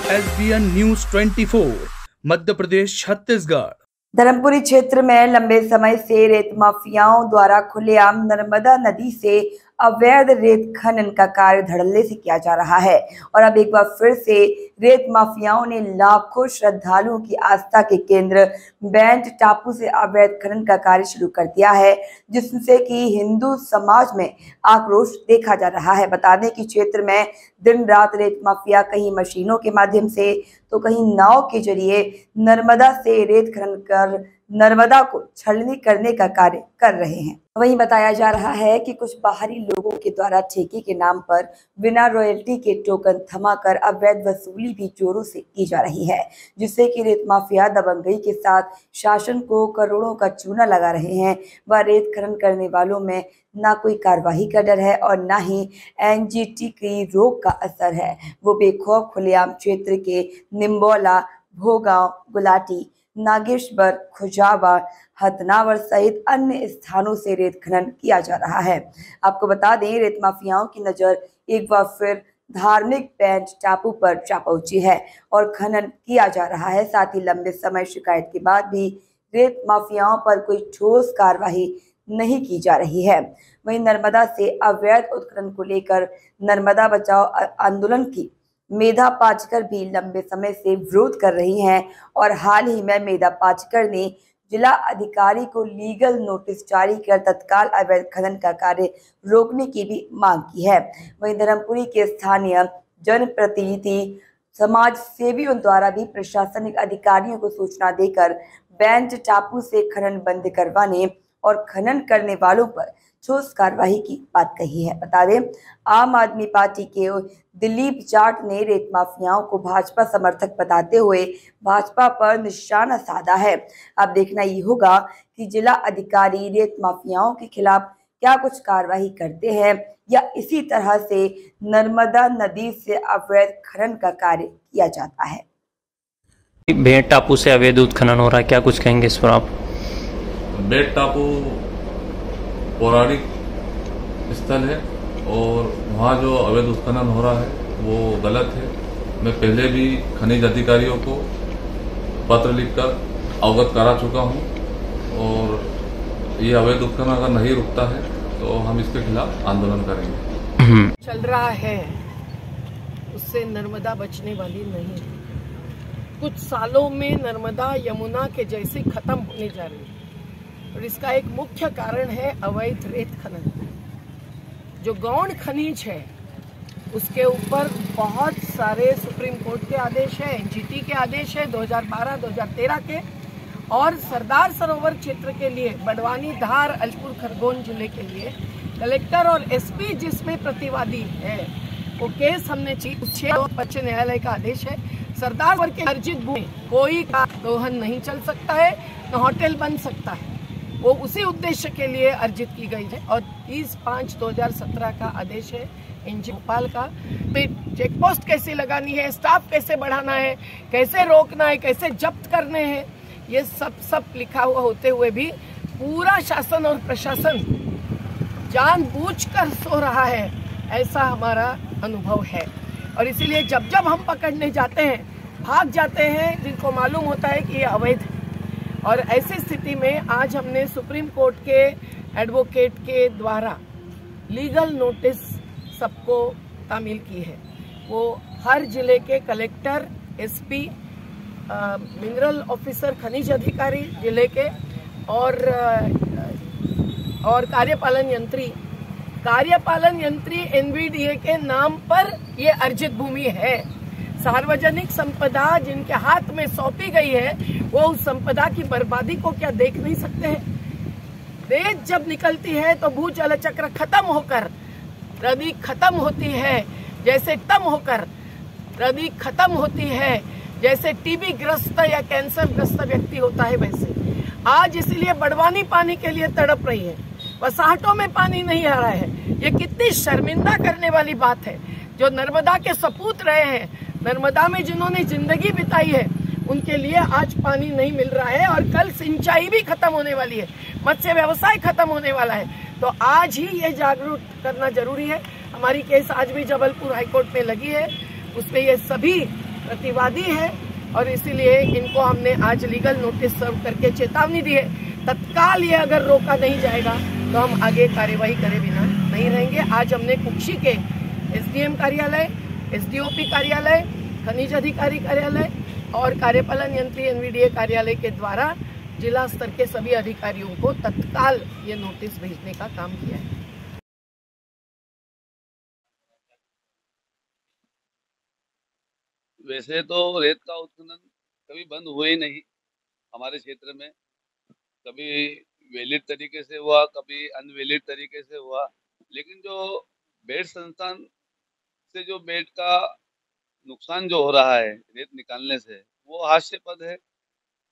SBN News 24 Madhya Pradesh Chhattisgarh. Dharmapuri क्षेत्र में लंबे समय से रेत माफियाओं द्वारा खुलेआम नर्मदा नदी से अवैध रेत खनन का कार्य धड़ल्ले से किया जा रहा है और अब एक बार फिर से रेत माफियाओं ने लाखों श्रद्धालुओं की आस्था के केंद्र बैंड टापू से अवैध खनन का कार्य शुरू कर दिया है, जिससे कि हिंदू समाज में आक्रोश देखा जा रहा है। बता दें कि क्षेत्र में दिन रात रेत माफिया कहीं मशीनों के माध्यम से तो कहीं नाव के जरिए नर्मदा से रेत खनन कर नर्मदा को छलनी करने का कार्य कर रहे हैं। वहीं बताया जा रहा है कि कुछ बाहरी लोगों के द्वारा ठेके के नाम पर बिना रॉयल्टी के टोकन थमाकर अवैध वसूली भी जोरों से की जा रही है, जिससे कि रेत माफिया दबंगई के साथ शासन को करोड़ों का चूना लगा रहे हैं। वह रेत खनन करने वालों में ना कोई कार्रवाई का डर है और ना ही NGT की रोक का असर है। वो बेखौफ खुलेआम क्षेत्र के निम्बोला, भोगांव, गुलाटी, नागेश्वर, खुजावा, हथनावर सहित अन्य स्थानों से रेत खनन किया जा रहा है। आपको बता दें, रेत माफियाओं की नजर एक बार फिर धार्मिक बैंड टापू पर जा पहुंची है और खनन किया जा रहा है। साथ ही लंबे समय शिकायत के बाद भी रेत माफियाओं पर कोई ठोस कार्रवाई नहीं की जा रही है। वहीं नर्मदा से अवैध उत्खनन को लेकर नर्मदा बचाओ आंदोलन की मेधा पाचकर भी लंबे समय से विरोध कर रही हैं और हाल ही में मेधा पाचकर ने जिला अधिकारी को लीगल नोटिस जारी कर तत्काल अवैध खनन का कार्य रोकने की भी मांग की है। वहीं धर्मपुरी के स्थानीय जनप्रतिनिधि समाज सेवियों द्वारा भी प्रशासनिक अधिकारियों को सूचना देकर बैंड टापू से खनन बंद करवाने और खनन करने वालों पर ठोस कार्रवाई की बात कही है। बता दें, आम आदमी पार्टी के दिलीप जाट ने रेत माफियाओं को भाजपा समर्थक बताते हुए भाजपा पर निशाना साधा है। अब देखना ये होगा कि जिला अधिकारी रेत माफियाओं के खिलाफ क्या कुछ कार्रवाई करते हैं या इसी तरह से नर्मदा नदी से अवैध खनन का कार्य किया जाता है। बैंड टापू से अवैध उत्खनन हो रहा है, क्या कुछ कहेंगे इस पर आप? बैंड टापू पौराणिक स्थल है और वहाँ जो अवैध उत्खनन हो रहा है वो गलत है। मैं पहले भी खनिज अधिकारियों को पत्र लिखकर अवगत करा चुका हूँ और ये अवैध उत्खनन अगर नहीं रुकता है तो हम इसके खिलाफ आंदोलन करेंगे। चल रहा है उससे नर्मदा बचने वाली नहीं। कुछ सालों में नर्मदा यमुना के जैसे खत्म होने जा रही है और इसका एक मुख्य कारण है अवैध रेत खनन। जो गौण खनिज है उसके ऊपर बहुत सारे सुप्रीम कोर्ट के आदेश है, NGT के आदेश है 2012-2013 के, और सरदार सरोवर क्षेत्र के लिए बड़वानी, धार, अलीपुर खरगोन जिले के लिए कलेक्टर और SP जिसमें प्रतिवादी है वो केस हमने उच्च न्यायालय का आदेश है। सरदार सरोवर के अर्जित भूमि कोई का दोहन नहीं चल सकता है, न होटल बन सकता है। वो उसी उद्देश्य के लिए अर्जित की गई है और 30/5/2017 का आदेश है NG भोपाल का। चेक पोस्ट कैसे लगानी है, स्टाफ कैसे बढ़ाना है, कैसे रोकना है, कैसे जब्त करने हैं, ये सब लिखा हुआ होते हुए भी पूरा शासन और प्रशासन जानबूझकर सो रहा है, ऐसा हमारा अनुभव है। और इसीलिए जब जब हम पकड़ने जाते हैं भाग जाते हैं, जिनको मालूम होता है कि ये अवैध है। और ऐसी स्थिति में आज हमने सुप्रीम कोर्ट के एडवोकेट के द्वारा लीगल नोटिस सबको तामील की है। वो हर जिले के कलेक्टर, SP, मिनरल ऑफिसर, खनिज अधिकारी जिले के और कार्यपालन यंत्री NVDA के नाम पर ये अर्जित भूमि है। सार्वजनिक संपदा जिनके हाथ में सौंपी गई है वो उस संपदा की बर्बादी को क्या देख नहीं सकते हैं? रेत जब निकलती है तो भूजल चक्र खत्म होकर नदी खत्म होती है, जैसे नदी खत्म होती है, जैसे TB ग्रस्त या कैंसर ग्रस्त व्यक्ति होता है वैसे आज इसलिए बड़वानी पानी के लिए तड़प रही है, वसाहटों में पानी नहीं आ रहा है। ये कितनी शर्मिंदा करने वाली बात है। जो नर्मदा के सपूत रहे हैं, नर्मदा में जिन्होंने जिंदगी बिताई है, उनके लिए आज पानी नहीं मिल रहा है और कल सिंचाई भी खत्म होने वाली है, मत्स्य व्यवसाय खत्म होने वाला है। तो आज ही ये जागरूक करना जरूरी है। हमारी केस आज भी जबलपुर हाईकोर्ट में लगी है, उसमें ये सभी प्रतिवादी है और इसीलिए इनको हमने आज लीगल नोटिस सर्व करके चेतावनी दी है। तत्काल ये अगर रोका नहीं जाएगा तो हम आगे कार्यवाही करे बिना नहीं रहेंगे। आज हमने कुक्षी के एसडीएम कार्यालय, एसडीओपी कार्यालय, खनिज अधिकारी कार्यालय और कार्यपालन यंत्री एनवीडीए कार्यालय के द्वारा जिला स्तर के सभी अधिकारियों को तत्काल ये नोटिस भेजने का काम किया है। वैसे तो रेत का उत्खनन कभी बंद हुआ ही नहीं हमारे क्षेत्र में। कभी वैलिड तरीके से हुआ, कभी अनवैलिड तरीके से हुआ, लेकिन जो बेड संस्थान से जो बेड का नुकसान जो हो रहा है रेत निकालने से, वो हास्यास्पद है।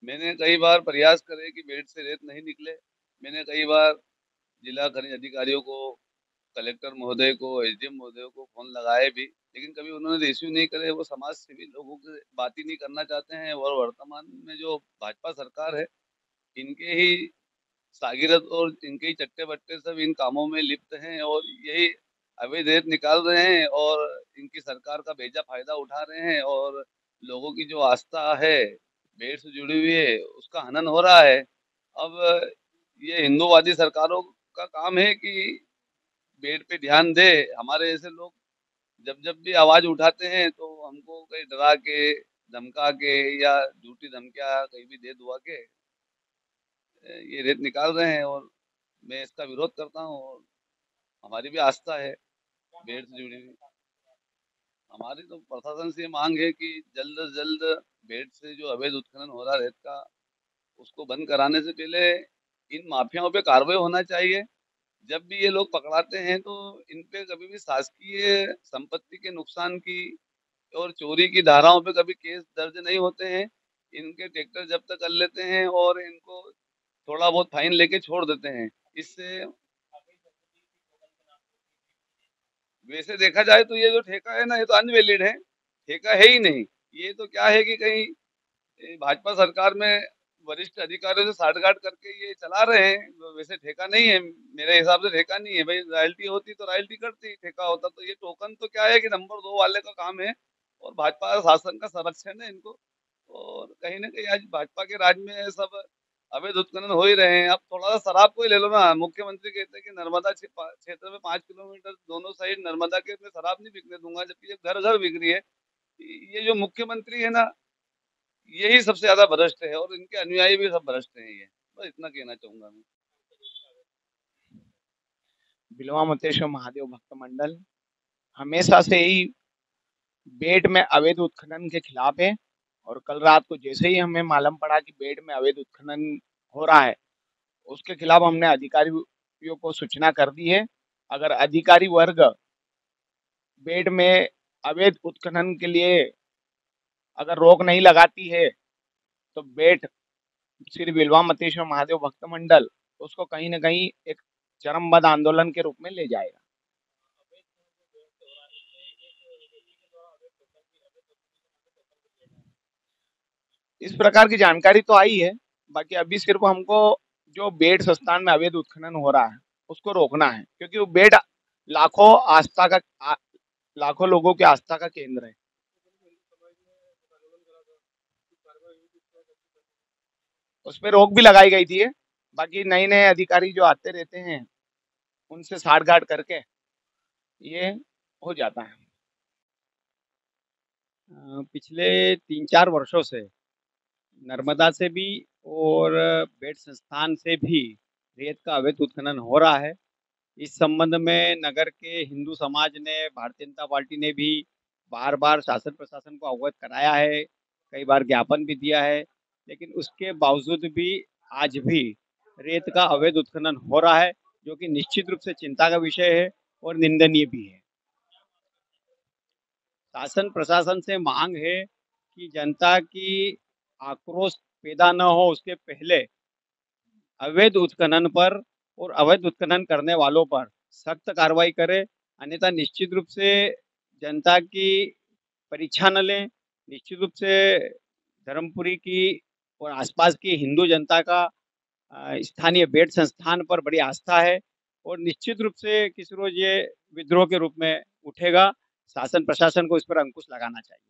मैंने कई बार प्रयास करे कि बेड से रेत नहीं निकले। मैंने कई बार जिला खनिज अधिकारियों को, कलेक्टर महोदय को, एसडीएम महोदय को फोन लगाए भी, लेकिन कभी उन्होंने रिसीव नहीं करे। वो समाज सेवी लोगों की बात ही नहीं करना चाहते हैं। और वर्तमान में जो भाजपा सरकार है, इनके ही सागिरद और इनके ही चट्टे बट्टे सब इन कामों में लिप्त हैं और यही अवैध रेत निकाल रहे हैं और इनकी सरकार का बेजा फायदा उठा रहे हैं। और लोगों की जो आस्था है बेड से जुड़ी हुई है, उसका हनन हो रहा है। अब ये हिंदूवादी सरकारों का काम है कि बेड पे ध्यान दे। हमारे ऐसे लोग जब जब भी आवाज उठाते हैं तो हमको कहीं डरा के, धमका के या झूठी धमकियां कहीं भी दे दुआ के ये रेत निकाल रहे हैं और मैं इसका विरोध करता हूँ। और हमारी भी आस्था है बेड से जुड़ी हुई। हमारी तो प्रशासन से मांग है कि जल्द से जल्द बेड से जो अवैध उत्खनन हो रहा रेत का, उसको बंद कराने से पहले इन माफियाओं पे कार्रवाई होना चाहिए। जब भी ये लोग पकड़ाते हैं तो इन पे कभी भी शासकीय संपत्ति के नुकसान की और चोरी की धाराओं पे कभी केस दर्ज नहीं होते हैं। इनके ट्रैक्टर जब्त कर लेते हैं और इनको थोड़ा बहुत फाइन लेके छोड़ देते हैं। इससे वैसे देखा जाए तो ये जो ठेका है ना, ये तो अनवैलिड है, ठेका है ही नहीं। ये तो क्या है कि कहीं भाजपा सरकार में वरिष्ठ अधिकारियों से साठगांठ करके ये चला रहे हैं। वैसे ठेका नहीं है, मेरे हिसाब से ठेका नहीं है। भाई रॉयल्टी होती तो रॉयल्टी करती, ठेका होता तो ये टोकन तो क्या है कि नंबर 2 वाले का काम है और भाजपा शासन का संरक्षण है इनको। और कहीं ना कहीं आज भाजपा के राज में सब अवैध उत्खनन हो ही रहे हैं। अब थोड़ा सा शराब को ही ले लो ना। मुख्यमंत्री कहते हैं कि नर्मदा क्षेत्र में 5 किलोमीटर दोनों साइड नर्मदा के में शराब नहीं बिकने दूंगा, जबकि ये घर घर बिक रही है। ये जो मुख्यमंत्री है ना, यही सबसे ज्यादा भ्रष्ट है और इनके अनुयायी भी सब भ्रष्ट हैं। ये बस इतना कहना चाहूंगा मैं। बिलवा मतेश्वर महादेव भक्त मंडल हमेशा से ही बेड में अवैध उत्खनन के खिलाफ है। और कल रात को जैसे ही हमें मालूम पड़ा कि बेड में अवैध उत्खनन हो रहा है, उसके खिलाफ हमने अधिकारियों को सूचना कर दी है। अगर अधिकारी वर्ग बेड में अवैध उत्खनन के लिए अगर रोक नहीं लगाती है तो बेड श्री बिलवा मतेश्वर महादेव भक्त मंडल उसको कहीं ना कहीं एक चरमबद्ध आंदोलन के रूप में ले जाएगा। इस प्रकार की जानकारी तो आई है, बाकी अभी सिर्फ हमको जो बेड संस्थान में अवैध उत्खनन हो रहा है उसको रोकना है, क्योंकि वो बेड लाखों लोगों की आस्था का केंद्र है। उस पर रोक भी लगाई गई थी। बाकी नए नए अधिकारी जो आते रहते हैं उनसे साठगांठ करके ये हो जाता है। पिछले 3-4 वर्षों से नर्मदा से भी और बेड संस्थान से भी रेत का अवैध उत्खनन हो रहा है। इस संबंध में नगर के हिंदू समाज ने, भारतीय जनता पार्टी ने भी बार बार शासन प्रशासन को अवगत कराया है, कई बार ज्ञापन भी दिया है, लेकिन उसके बावजूद भी आज भी रेत का अवैध उत्खनन हो रहा है, जो कि निश्चित रूप से चिंता का विषय है और निंदनीय भी है। शासन प्रशासन से मांग है कि जनता की आक्रोश पैदा न हो उसके पहले अवैध उत्खनन पर और अवैध उत्खनन करने वालों पर सख्त कार्रवाई करे, अन्यथा निश्चित रूप से जनता की परीक्षा न लें। निश्चित रूप से धर्मपुरी की और आसपास की हिंदू जनता का स्थानीय बेड संस्थान पर बड़ी आस्था है और निश्चित रूप से किसी रोज ये विद्रोह के रूप में उठेगा। शासन प्रशासन को इस पर अंकुश लगाना चाहिए।